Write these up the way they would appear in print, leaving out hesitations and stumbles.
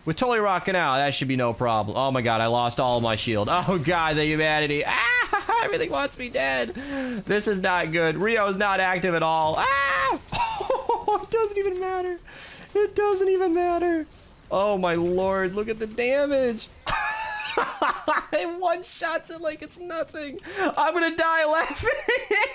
With totally rocking out, that should be no problem. Oh my god, I lost all of my shield. Oh god, the humanity. Ah, everything wants me dead. This is not good. Rio is not active at all. Ah! Oh, it doesn't even matter. It doesn't even matter. Oh my lord, look at the damage. It one-shots it like it's nothing. I'm gonna die laughing.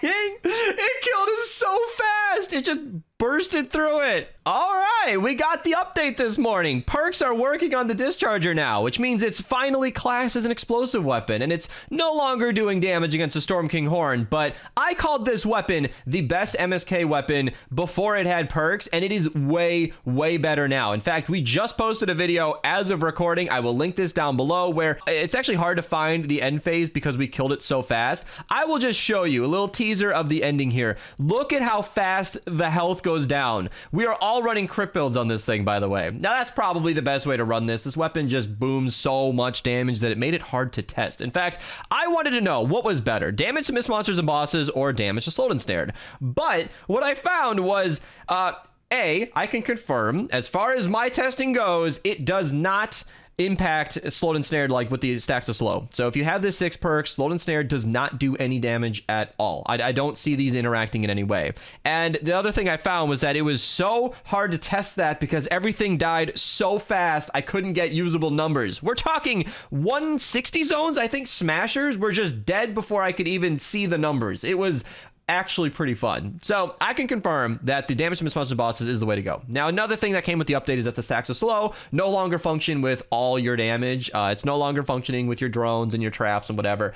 It killed us so fast. It just bursted through it. All right, we got the update this morning. Perks are working on the Discharger now, which means it's finally classed as an explosive weapon, and it's no longer doing damage against the Storm King Horn, but I called this weapon the best MSK weapon before it had perks, and it is way, way better now. In fact, we just posted a video as of recording. I will link this down below, where it's actually hard to find the end phase because we killed it so fast. I will just show you a little teaser of the ending here. Look at how fast the health goes down. We are all running crit builds on this thing, by the way. Now, that's probably the best way to run this. This weapon just booms so much damage that it made it hard to test. In fact, I wanted to know what was better, damage to miss monsters and bosses or damage to slowed and snared. But what I found was, I can confirm, as far as my testing goes, it does not impact slowed and snared like with the stacks of slow. So if you have this 6 perks, slowed and snared does not do any damage at all. I don't see these interacting in any way. And the other thing I found was that it was so hard to test that because everything died so fast I couldn't get usable numbers. We're talking 160 zones. I think smashers were just dead before I could even see the numbers. It was actually pretty fun. So I can confirm that the damage to miss monster bosses is the way to go. Now, another thing that came with the update is that the stacks of slow no longer function with all your damage. It's no longer functioning with your drones and your traps and whatever.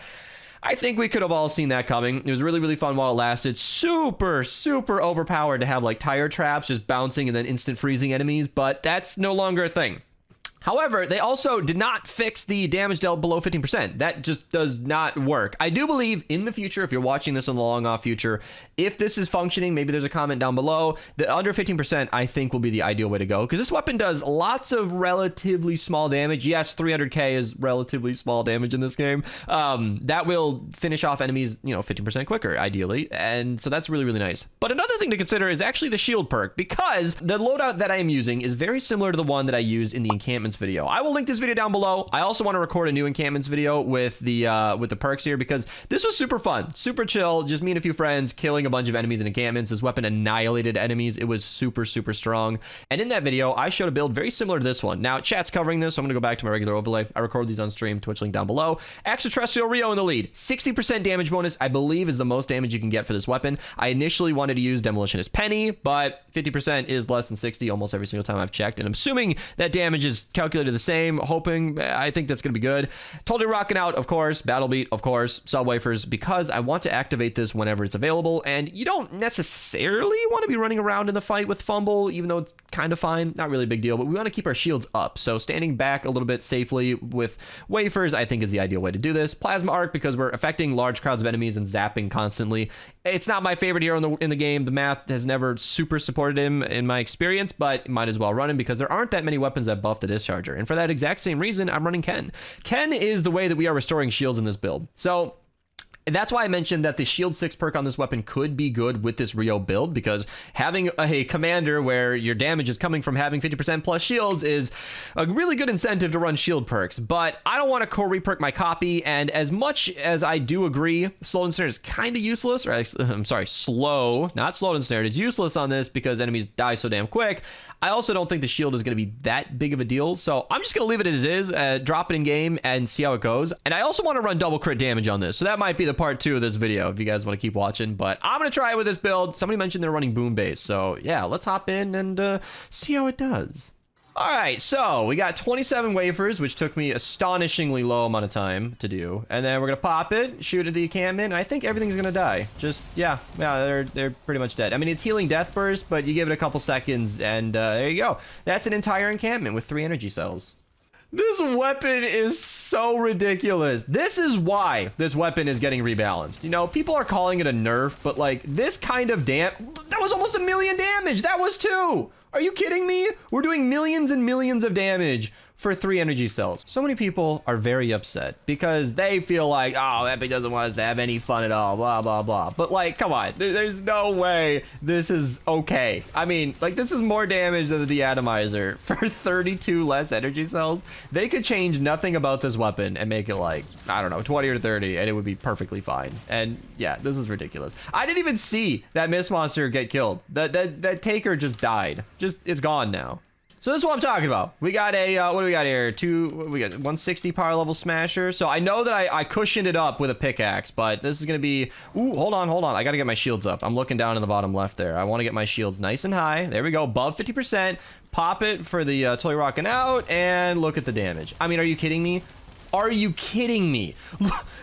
I think we could have all seen that coming. It was really, really fun while it lasted. Super, super overpowered to have like tire traps just bouncing and then instant freezing enemies, but that's no longer a thing. However, they also did not fix the damage dealt below 15%. That just does not work. I do believe in the future, if you're watching this in the long off future, if this is functioning, maybe there's a comment down below, the under 15% I think will be the ideal way to go, because this weapon does lots of relatively small damage. Yes, 300k is relatively small damage in this game. That will finish off enemies, 15% quicker, ideally, and so that's really, really nice. But another thing to consider is actually the shield perk, because the loadout that I am using is very similar to the one that I used in the encampments video. I will link this video down below. I also want to record a new encampments video with the perks here, because this was super fun, super chill, just me and a few friends killing a bunch of enemies in encampments. This weapon annihilated enemies. It was super, super strong. And in that video, I showed a build very similar to this one. Now, chat's covering this, so I'm going to go back to my regular overlay. I record these on stream, Twitch link down below. Extraterrestrial Rio in the lead. 60% damage bonus, I believe, is the most damage you can get for this weapon. I initially wanted to use Demolitionist Penny, but 50% is less than 60 almost every single time I've checked. And I'm assuming that damage is calculated the same, hoping. I think that's going to be good. Totally rocking out, of course. Battle Beat, of course. Sub wafers, because I want to activate this whenever it's available. And you don't necessarily want to be running around in the fight with fumble, even though it's kind of fine. Not really a big deal, but we want to keep our shields up. So standing back a little bit safely with wafers, I think, is the ideal way to do this. Plasma Arc, because we're affecting large crowds of enemies and zapping constantly. It's not my favorite hero in the game. The math has never super supported him in my experience, but might as well run him because there aren't that many weapons that buff the Discharger. And for that exact same reason, I'm running Ken. Ken is the way that we are restoring shields in this build. So that's why I mentioned that the Shield 6 perk on this weapon could be good with this Rio build, because having a commander where your damage is coming from having 50% plus shields is a really good incentive to run shield perks. But I don't want to core reperk my copy, and as much as I do agree, slow and snared is kind of useless, or I'm sorry, slow, not slowed and snared, is useless on this because enemies die so damn quick. I also don't think the shield is going to be that big of a deal, so I'm just going to leave it as is, drop it in game, and see how it goes. And I also want to run double crit damage on this, so that might be the part 2 of this video if you guys want to keep watching. But I'm going to try it with this build. Somebody mentioned they're running boom base, so yeah, let's hop in and see how it does. All right, so we got 27 wafers, which took me astonishingly low amount of time to do. And then we're going to pop it, shoot at the encampment. I think everything's going to die. Just, yeah, they're pretty much dead. I mean, it's healing death burst, but you give it a couple seconds, and there you go. That's an entire encampment with 3 energy cells. This weapon is so ridiculous. This is why this weapon is getting rebalanced. People are calling it a nerf, but like this kind of that was almost 1 million damage. That was 2. Are you kidding me? We're doing millions and millions of damage for 3 energy cells. So many people are very upset because they feel like, oh, Epic doesn't want us to have any fun at all, blah, blah, blah. But like, come on, there's no way this is okay. I mean, like, this is more damage than the Atomizer for 32 less energy cells. They could change nothing about this weapon and make it like, I don't know, 20 or 30, and it would be perfectly fine. And yeah, this is ridiculous. I didn't even see that Mist monster get killed. That Taker just died. It's gone now. So this is what I'm talking about. We got a, what do we got here? We got 160 power level smasher. So I know that I cushioned it up with a pickaxe, but this is going to be, ooh, hold on. I got to get my shields up. I'm looking down in the bottom left there. I want to get my shields nice and high. There we go, above 50%. Pop it for the totally rocking out, and look at the damage. I mean, are you kidding me? Are you kidding me?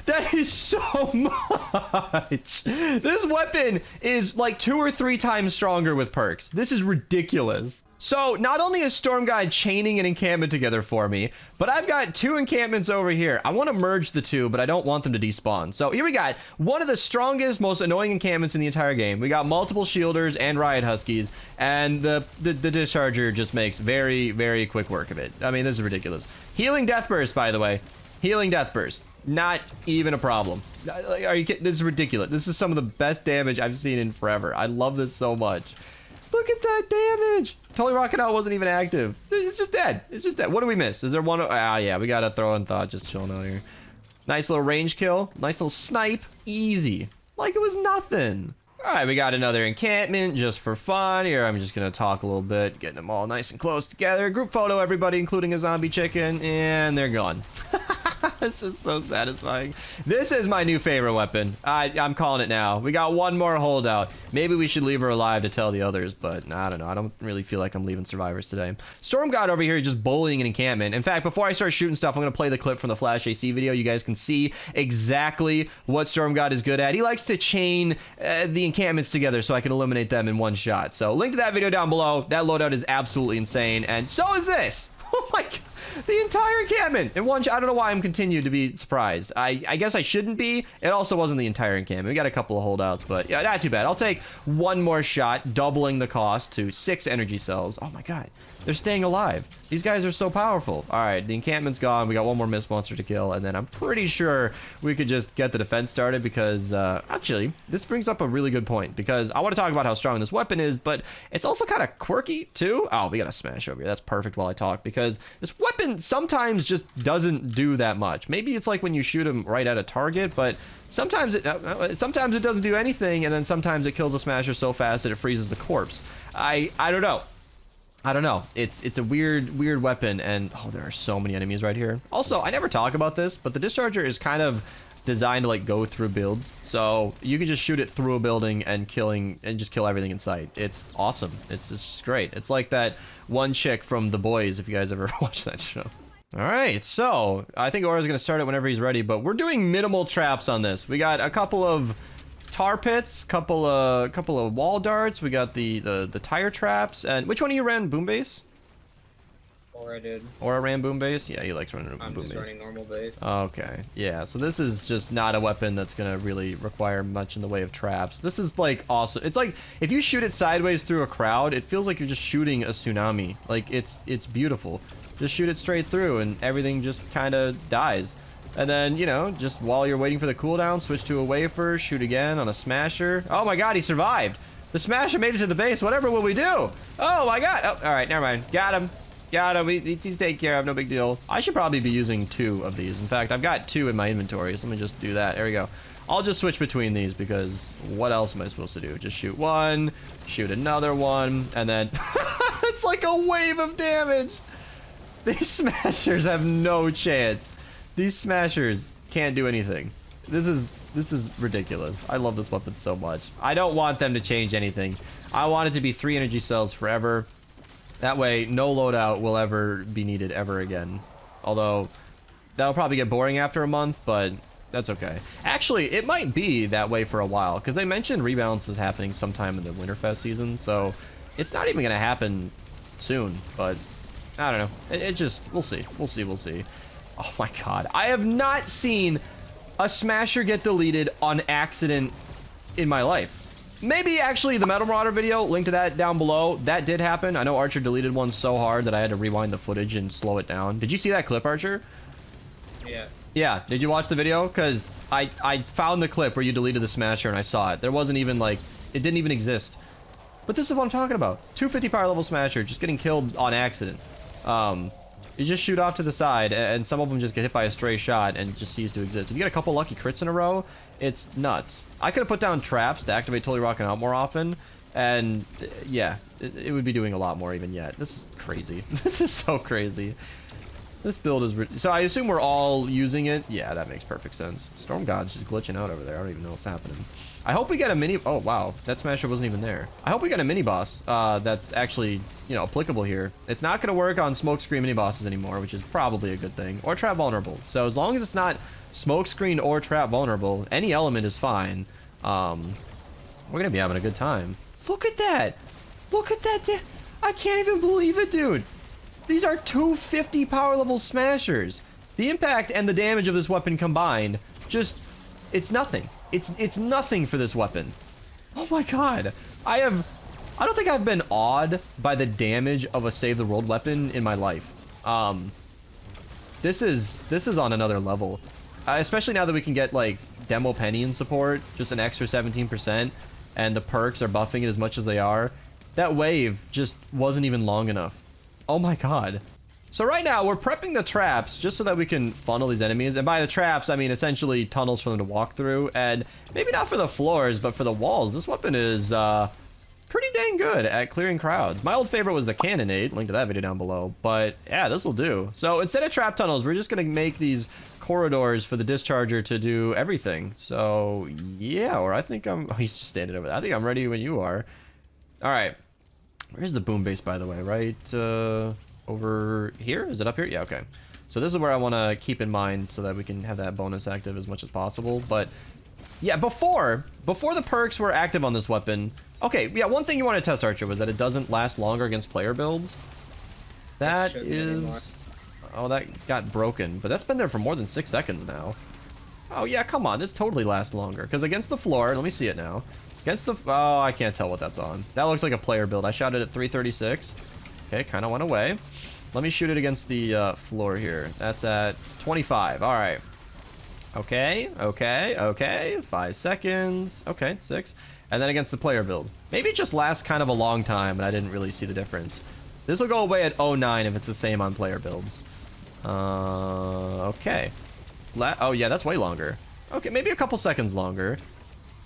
That is so much. This weapon is like 2 or 3 times stronger with perks. This is ridiculous. So not only is Storm God chaining an encampment together for me, but I've got 2 encampments over here. I want to merge the 2, but I don't want them to despawn. So here we got one of the strongest, most annoying encampments in the entire game. We got multiple shielders and riot huskies, and the discharger just makes very, very quick work of it. I mean, this is ridiculous. Healing death burst, by the way. Healing death burst. Not even a problem. Are you kidding? This is ridiculous. This is some of the best damage I've seen in forever. I love this so much. Look at that damage. Totally Rocking Out wasn't even active. It's just dead. It's just dead. What do we miss? Is there one? Ah, yeah, we got a throw in thought just chilling out here. Nice little range kill. Nice little snipe. Easy. Like it was nothing. All right, we got another encampment just for fun. Here, I'm just going to talk a little bit, getting them all nice and close together. Group photo, everybody, including a zombie chicken, and they're gone. This is so satisfying. This is my new favorite weapon. I'm calling it now. We got one more holdout. Maybe we should leave her alive to tell the others, but I don't know. I don't really feel like I'm leaving survivors today. Storm God over here just bullying an encampment. In fact, before I start shooting stuff, I'm going to play the clip from the Flash AC video. You guys can see exactly what Storm God is good at. He likes to chain the encampments together so I can eliminate them in one shot. So link to that video down below. That loadout is absolutely insane, and so is this. Oh my god. The entire encampment in one shot. I don't know why I'm continued to be surprised. I guess I shouldn't be. It also wasn't the entire encampment. We got a couple of holdouts, but yeah, not too bad. I'll take one more shot, doubling the cost to 6 energy cells. Oh my god. They're staying alive. These guys are so powerful. All right, the encampment's gone. We got one more Mist monster to kill, and then I'm pretty sure we could just get the defense started because, actually, this brings up a really good point because I want to talk about how strong this weapon is, but it's also kind of quirky, too. Oh, we got a smash over here. That's perfect while I talk because this weapon sometimes just doesn't do that much. Maybe it's like when you shoot him right at a target, but sometimes it doesn't do anything, and then sometimes it kills a smasher so fast that it freezes the corpse. I don't know. I don't know. It's a weird weapon, and oh, there are so many enemies right here. Also, I never talk about this, but the Discharger is kind of designed to like go through builds, so you can just shoot it through a building and just kill everything in sight. It's awesome. It's just great. It's like that one chick from The Boys, if you guys ever watched that show. All right, so I think Aura's gonna start it whenever he's ready, but we're doing minimal traps on this. We got a couple of tar pits, couple of wall darts. We got the tire traps. And which one of you ran boom base? Aura did. Aura ran boom base? Yeah, he likes running boom base. I'm just running normal base. Okay, yeah. So this is just not a weapon that's gonna really require much in the way of traps. This is like awesome. It's like if you shoot it sideways through a crowd, it feels like you're just shooting a tsunami. Like it's beautiful. Just shoot it straight through, and everything just kind of dies. And then, you know, just while you're waiting for the cooldown, switch to a wafer, shoot again on a smasher. Oh my god, he survived. The smasher made it to the base. Whatever will we do? Oh my god. Oh, all right, never mind. Got him. Got him. He's taken care of. No big deal. I should probably be using 2 of these. In fact, I've got 2 in my inventory, so let me just do that. There we go. I'll just switch between these because what else am I supposed to do? Just shoot one, shoot another one, and then it's like a wave of damage. These smashers have no chance. These smashers can't do anything. This is ridiculous. I love this weapon so much. I don't want them to change anything. I want it to be 3 energy cells forever. That way, no loadout will ever be needed ever again. Although, that'll probably get boring after a month, but that's okay. Actually, it might be that way for a while, because they mentioned rebalance is happening sometime in the Winterfest season, so it's not even going to happen soon, but I don't know. It just, we'll see. We'll see. Oh my god. I have not seen a smasher get deleted on accident in my life. Maybe actually the Metal Marauder video, link to that down below. That did happen. I know Archer deleted one so hard that I had to rewind the footage and slow it down. Did you see that clip, Archer? Yeah. Yeah, did you watch the video? Because I found the clip where you deleted the Smasher and I saw it. There wasn't even like, it didn't even exist. But this is what I'm talking about. 250 power level Smasher just getting killed on accident. You just shoot off to the side and some of them just get hit by a stray shot and just cease to exist. If you get a couple lucky crits in a row, it's nuts. I could have put down traps to activate Totally Rockin' Out more often. And yeah, it would be doing a lot more even yet. This is crazy. This is so crazy. This build is... So I assume we're all using it. Yeah, that makes perfect sense. Storm God's just glitching out over there. I don't even know what's happening. I hope we get a mini... Oh, wow. That Smasher wasn't even there. I hope we get a mini-boss that's actually, you know, applicable here. It's not going to work on Smokescreen mini-bosses anymore, which is probably a good thing. Or Trap Vulnerable. So as long as it's not Smokescreen or Trap Vulnerable, any element is fine. We're going to be having a good time. Look at that. Look at that. I can't even believe it, dude. These are 250 power level Smashers. The impact and the damage of this weapon combined, just, it's nothing. It's nothing for this weapon. Oh my god. I don't think I've been awed by the damage of a Save the World weapon in my life. This is on another level. Especially now that we can get like Demo Penny in support, just an extra 17%, and the perks are buffing it as much as they are. That wave just wasn't even long enough. Oh my god. So right now, we're prepping the traps just so that we can funnel these enemies. And by the traps, I mean essentially tunnels for them to walk through. And maybe not for the floors, but for the walls. This weapon is pretty dang good at clearing crowds. My old favorite was the Cannonade. Link to that video down below. But yeah, this will do. So instead of trap tunnels, we're just going to make these corridors for the Discharger to do everything. So yeah, or I think I'm... Oh, he's just standing over there. I think I'm ready when you are. All right. Where's the boom base, by the way? Right... over here? Is it up here? Yeah, okay. So this is where I want to keep in mind so that we can have that bonus active as much as possible. But yeah, before the perks were active on this weapon. Okay, yeah, one thing you want to test, Archer, was that it doesn't last longer against player builds. That is... Oh, that got broken. But that's been there for more than 6 seconds now. Oh yeah, come on. This totally lasts longer. Because against the floor, let me see it now. Against the... Oh, I can't tell what that's on. That looks like a player build. I shot it at 336. Okay, kind of went away. Let me shoot it against the floor here. That's at 25. All right. Okay. 5 seconds. Okay, 6. And then against the player build. Maybe it just lasts kind of a long time, and I didn't really see the difference. This will go away at 09 if it's the same on player builds. Okay. Oh, yeah, that's way longer. Okay, maybe a couple seconds longer.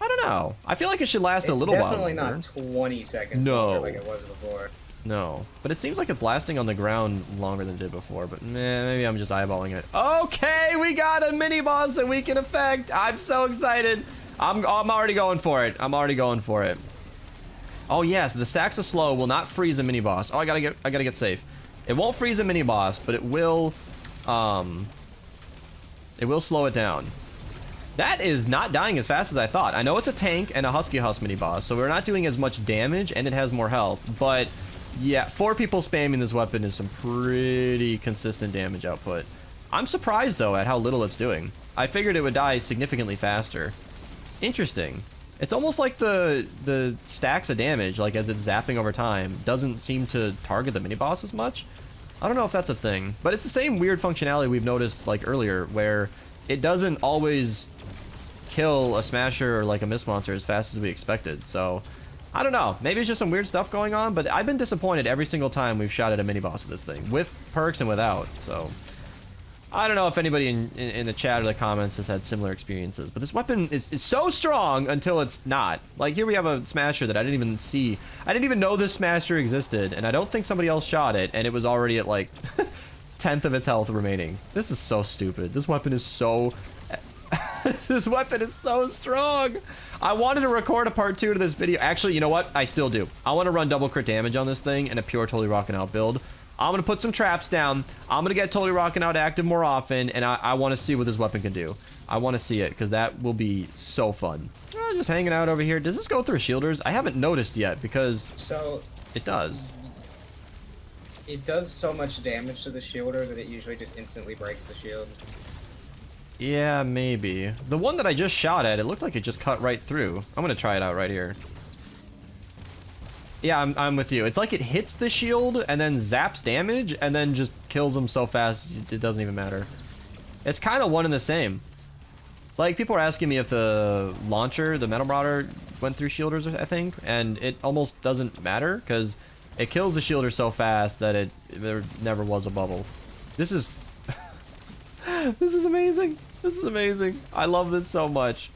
I don't know. I feel like it should last a little while longer. It's definitely not 20 seconds longer like it was before. No, but it seems like it's lasting on the ground longer than it did before, but maybe I'm just eyeballing it. Okay, we got a mini boss that we can affect. I'm so excited. I'm already going for it. Oh yes, the stacks of slow will not freeze a mini boss. Oh, I gotta get safe. It won't freeze a mini boss, but it will slow it down. That is not dying as fast as I thought. I know it's a tank and a Husky Husk mini boss, so we're not doing as much damage and it has more health, but yeah, 4 people spamming this weapon is some pretty consistent damage output. I'm surprised, though, at how little it's doing. I figured it would die significantly faster. Interesting. It's almost like the stacks of damage, like as it's zapping over time, doesn't seem to target the mini-boss as much. I don't know if that's a thing, but it's the same weird functionality we've noticed, like, earlier, where it doesn't always kill a Smasher or, like, a Mist Monster as fast as we expected, so... I don't know. Maybe it's just some weird stuff going on, but I've been disappointed every single time we've shot at a mini-boss of this thing, with perks and without, so... I don't know if anybody in the chat or the comments has had similar experiences, but this weapon is so strong until it's not. Like, here we have a Smasher that I didn't even see. I didn't even know this Smasher existed, and I don't think somebody else shot it, and it was already at, like, 10th of its health remaining. This is so stupid. This weapon is so... This weapon is so strong. I wanted to record a part 2 to this video. Actually, you know what? I still do. I want to run double crit damage on this thing in a pure Totally Rockin' Out build. I'm going to put some traps down. I'm going to get Totally Rockin' Out active more often, and I want to see what this weapon can do. I want to see it, because that will be so fun. Just hanging out over here. Does this go through shielders? I haven't noticed yet, because it does. It does so much damage to the shielder that it usually just instantly breaks the shield. Yeah, maybe. The one that I just shot at, it looked like it just cut right through. I'm gonna try it out right here. Yeah, I'm with you. It's like it hits the shield and then zaps damage and then just kills them so fast it doesn't even matter. It's kind of one and the same. Like, people are asking me if the launcher, the Metal Marauder, went through shielders, I think, and it almost doesn't matter because it kills the shielder so fast that there never was a bubble. This is this is amazing. This is amazing. I love this so much.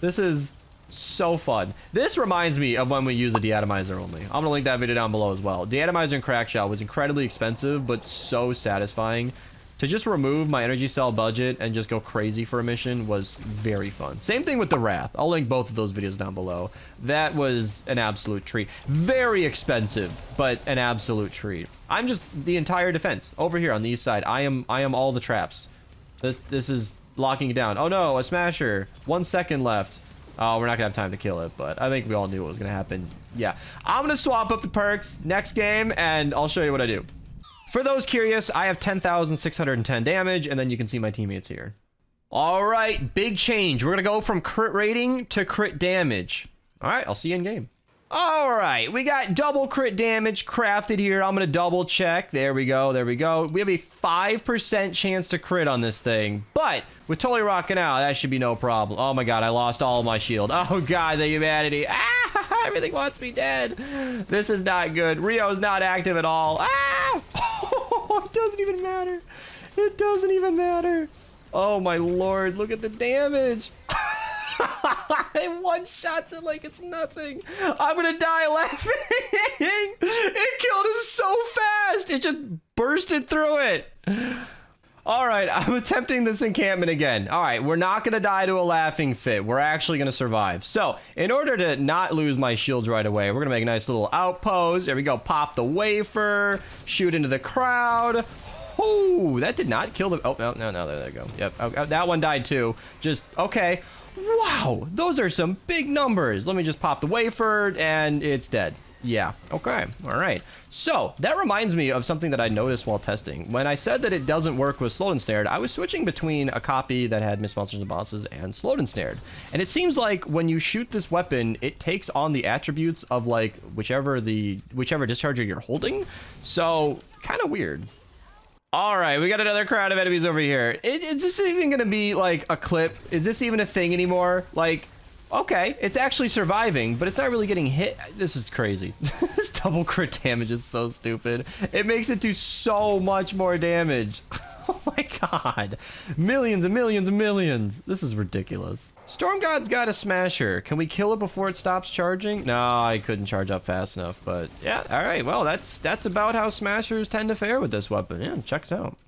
This is so fun. This reminds me of when we use a deatomizer only. I'm gonna link that video down below as well. Deatomizer and Crackshot was incredibly expensive, but so satisfying. To just remove my energy cell budget and just go crazy for a mission was very fun. Same thing with the Wrath. I'll link both of those videos down below. That was an absolute treat. Very expensive, but an absolute treat. I'm just the entire defense over here on the east side. I am all the traps. This is locking it down. Oh no, a smasher. 1 second left. Oh, we're not gonna have time to kill it, but I think we all knew what was gonna happen. Yeah, I'm gonna swap up the perks next game, and I'll show you what I do. For those curious, I have 10,610 damage, and then you can see my teammates here. All right, big change. We're gonna go from crit rating to crit damage. All right, I'll see you in game. All right, we got double crit damage crafted here. I'm gonna double check. There we go, there we go. We have a 5% chance to crit on this thing, but with totally rocking out, that should be no problem. Oh my god, I lost all of my shield. Oh god, the humanity. Ah, everything wants me dead. This is not good. Rio's not active at all. Ah! Oh, it doesn't even matter. It doesn't even matter. Oh my lord, look at the damage. It one-shots it like it's nothing. I'm gonna die laughing. It killed us so fast. It just bursted through it. All right, I'm attempting this encampment again. All right, we're not gonna die to a laughing fit. We're actually gonna survive. So, in order to not lose my shields right away, we're gonna make a nice little outpost. There we go, pop the wafer, shoot into the crowd. Oh, that did not kill the, oh, no, there they go. Yep, oh, that one died too. Just, okay. Wow, those are some big numbers. Let me just pop the wafer and it's dead. Yeah, okay, all right. So that reminds me of something that I noticed while testing. When I said that it doesn't work with slowed and snared, I was switching between a copy that had missed monsters and bosses and slowed and snared. And it seems like when you shoot this weapon, it takes on the attributes of like whichever discharger you're holding. So kind of weird. All right, we got another crowd of enemies over here. Is this even gonna be like a clip? Is this even a thing anymore? Like, okay, it's actually surviving, but it's not really getting hit. This is crazy. This double crit damage is so stupid. It makes it do so much more damage. Oh my god. Millions and millions and millions. This is ridiculous. Storm God's got a smasher. Can we kill it before it stops charging? No, I couldn't charge up fast enough, but yeah, all right. Well, that's about how smashers tend to fare with this weapon. Yeah, checks out.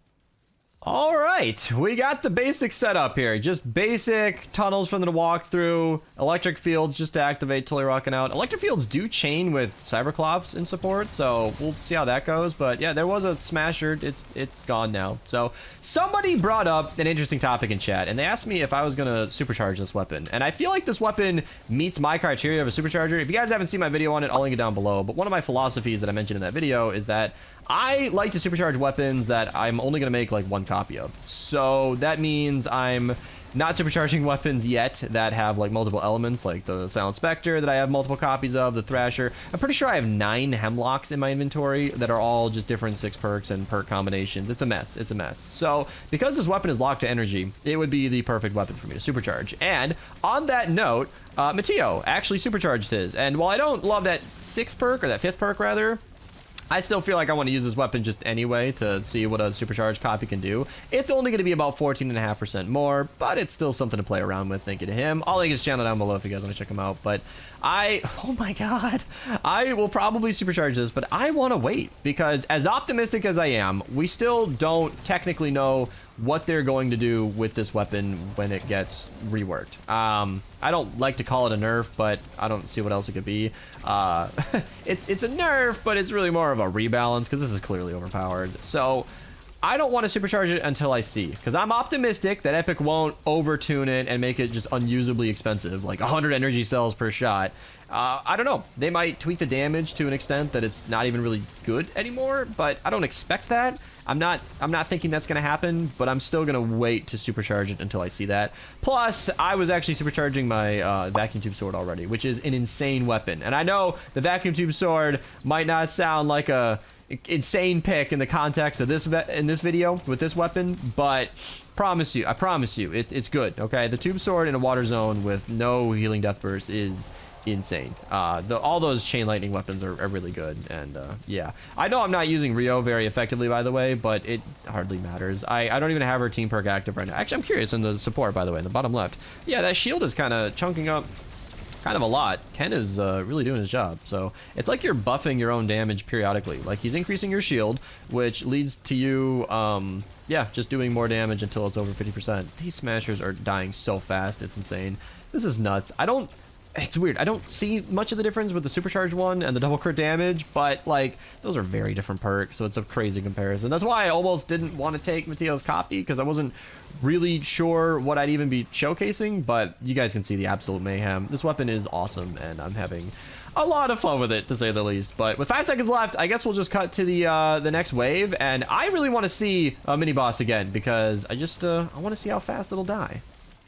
All right, we got the basic setup here. Just basic tunnels for them to walk through, electric fields just to activate till you're rocking out. Electric fields do chain with Cyberclops in support, so we'll see how that goes. But yeah, there was a smasher. It's gone now. So somebody brought up an interesting topic in chat, and they asked me if I was gonna supercharge this weapon. And I feel like this weapon meets my criteria of a supercharger. If you guys haven't seen my video on it, I'll link it down below. But one of my philosophies that I mentioned in that video is that I like to supercharge weapons that I'm only going to make like one copy of. So that means I'm not supercharging weapons yet that have like multiple elements, like the Silent Spectre that I have multiple copies of, the Thrasher. I'm pretty sure I have 9 Hemlocks in my inventory that are all just different 6 perks and perk combinations. It's a mess. It's a mess. So because this weapon is locked to energy, it would be the perfect weapon for me to supercharge. And on that note, Mateo actually supercharged his. And while I don't love that 6th perk, or that 5th perk rather, I still feel like I want to use this weapon just anyway to see what a supercharged copy can do. It's only going to be about 14.5% more, but it's still something to play around with, thank you to him. I'll link his channel down below if you guys want to check him out. But oh my god, I will probably supercharge this, but I want to wait because as optimistic as I am, we still don't technically know what they're going to do with this weapon when it gets reworked. I don't like to call it a nerf, but I don't see what else it could be. It's a nerf, but it's really more of a rebalance because this is clearly overpowered. So I don't want to supercharge it until I see, because I'm optimistic that Epic won't overtune it and make it just unusably expensive, like 100 energy cells per shot. I don't know. They might tweak the damage to an extent that it's not even really good anymore, but I don't expect that. I'm not thinking that's gonna happen, but I'm still gonna wait to supercharge it until I see that. Plus, I was actually supercharging my vacuum tube sword already, which is an insane weapon. And I know the vacuum tube sword might not sound like a insane pick in the context of this video with this weapon, but I promise you, it's good. Okay, the tube sword in a water zone with no healing death burst is insane. All those chain lightning weapons are really good, and yeah, I know I'm not using Rio very effectively, by the way, but it hardly matters. I don't even have her team perk active right now. Actually, I'm curious in the support, by the way, in the bottom left. Yeah, that shield is kind of chunking up kind of a lot. Ken is really doing his job. So it's like you're buffing your own damage periodically. Like he's increasing your shield, which leads to you, yeah, just doing more damage until it's over 50%. These smashers are dying so fast. It's insane. This is nuts. It's weird. I don't see much of the difference with the supercharged one and the double crit damage, but like those are very different perks, so it's a crazy comparison. That's why I almost didn't want to take Mateo's copy, because I wasn't really sure what I'd even be showcasing, but you guys can see the absolute mayhem. This weapon is awesome, and I'm having a lot of fun with it, to say the least. But with 5 seconds left, I guess we'll just cut to the next wave, and I really want to see a mini boss again, because I want to see how fast it'll die.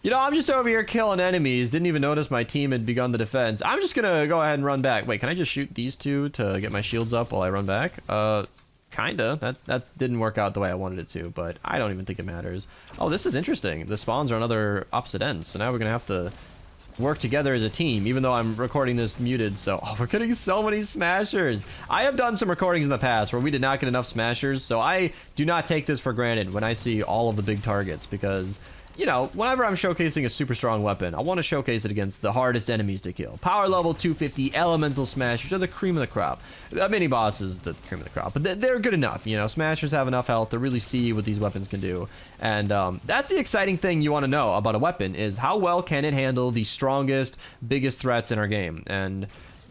You know, I'm just over here killing enemies. Didn't even notice my team had begun the defense. I'm just gonna go ahead and run back. Wait, can I just shoot these two to get my shields up while I run back? Kinda. That didn't work out the way I wanted it to, but I don't even think it matters. Oh, this is interesting. The spawns are on other opposite ends, so now we're gonna have to work together as a team, even though I'm recording this muted. So, oh, we're getting so many smashers. I have done some recordings in the past where we did not get enough smashers, so I do not take this for granted when I see all of the big targets, because you know, whenever I'm showcasing a super strong weapon, I want to showcase it against the hardest enemies to kill. Power level 250 elemental smashers are the cream of the crop. The mini boss is the cream of the crop, but they're good enough. You know, smashers have enough health to really see what these weapons can do. And that's the exciting thing you want to know about a weapon, is how well can it handle the strongest, biggest threats in our game. And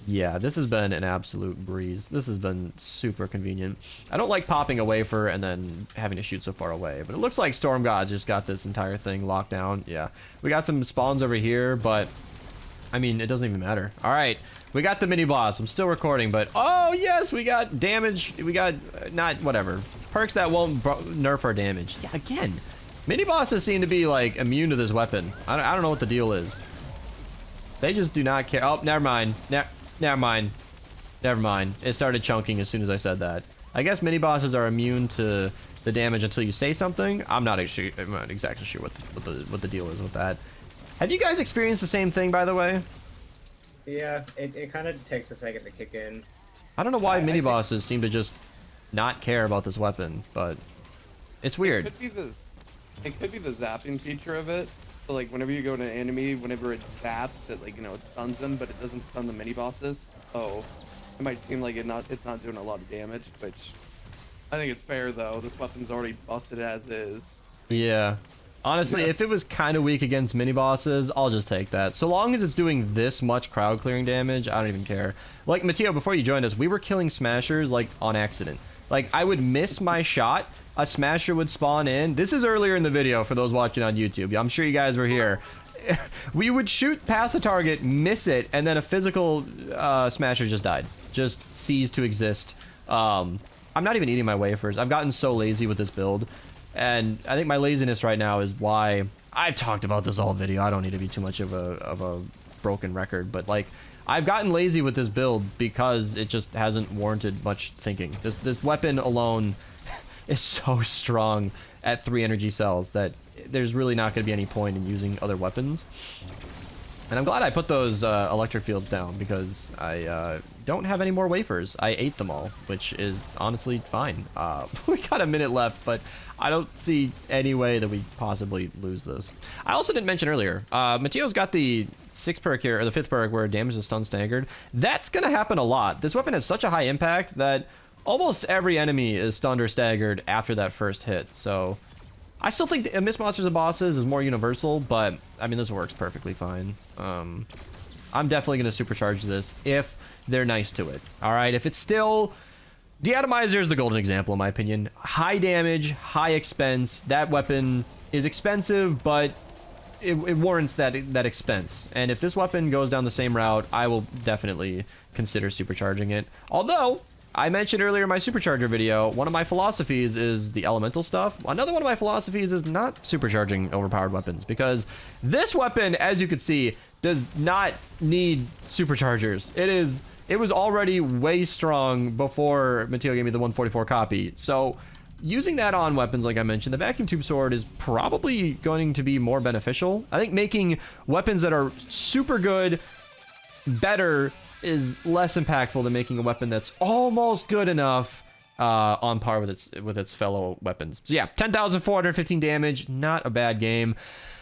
yeah, this has been an absolute breeze. This has been super convenient. I don't like popping a wafer and then having to shoot so far away, but it looks like Storm God just got this entire thing locked down. Yeah, we got some spawns over here, but I mean, it doesn't even matter. All right, we got the mini boss. I'm still recording, but oh yes, we got damage. We got not whatever perks that won't nerf our damage. Yeah, again, mini bosses seem to be like immune to this weapon. I don't know what the deal is. They just do not care. Oh, never mind. Never mind. It started chunking as soon as I said that. I guess mini bosses are immune to the damage until you say something. I'm not exactly sure what the deal is with that. Have you guys experienced the same thing, by the way? Yeah, it kind of takes a second to kick in. I don't know why mini bosses seem to just not care about this weapon, but it's weird. It could be the zapping feature of it. So like whenever you go to an enemy, whenever it zaps, it like, you know, it stuns them, but it doesn't stun the mini bosses. So it might seem like it's not doing a lot of damage, which I think it's fair though. This weapon's already busted as is. Yeah. Honestly, if it was kind of weak against mini bosses, I'll just take that. So long as it's doing this much crowd clearing damage, I don't even care. Like Mateo, before you joined us, we were killing smashers like on accident. Like I would miss my shot, a smasher would spawn in. This is earlier in the video for those watching on YouTube. I'm sure you guys were here. We would shoot past the target, miss it, and then a physical smasher just died. Just ceased to exist. I'm not even eating my wafers. I've gotten so lazy with this build. And I think my laziness right now is why I've talked about this all video. I don't need to be too much of a broken record, but like I've gotten lazy with this build because it just hasn't warranted much thinking. This weapon alone is so strong at 3 energy cells that there's really not going to be any point in using other weapons. And I'm glad I put those electric fields down, because I don't have any more wafers. I ate them all, which is honestly fine. We got a minute left, but I don't see any way that we possibly lose this. I also didn't mention earlier, Mateo's got the 6th perk here, or the 5th perk, where damage is stun staggered. That's going to happen a lot. This weapon has such a high impact that almost every enemy is stunned or staggered after that first hit. So I still think the Miss Monsters and Bosses is more universal, but I mean, this works perfectly fine. I'm definitely going to supercharge this if they're nice to it. All right, if it's still... Deatomizer is the golden example, in my opinion. High damage, high expense. That weapon is expensive, but it warrants that expense. And if this weapon goes down the same route, I will definitely consider supercharging it. Although, I mentioned earlier in my supercharger video, one of my philosophies is the elemental stuff. Another one of my philosophies is not supercharging overpowered weapons, because this weapon, as you can see, does not need superchargers. It was already way strong before Mateo gave me the 144 copy. So using that on weapons, like I mentioned, the vacuum tube sword is probably going to be more beneficial. I think making weapons that are super good better is less impactful than making a weapon that's almost good enough on par with its fellow weapons. So yeah, 10,415 damage, not a bad game.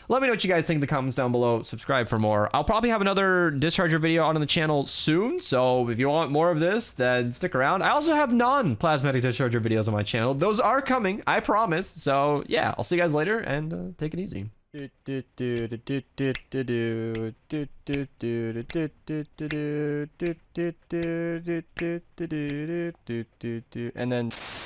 Let me know what you guys think in the comments down below. Subscribe for more. I'll probably have another Discharger video out on the channel soon, so if you want more of this, then stick around. I also have non-Plasmatic Discharger videos on my channel. Those are coming, I promise. So yeah, I'll see you guys later, and take it easy. And then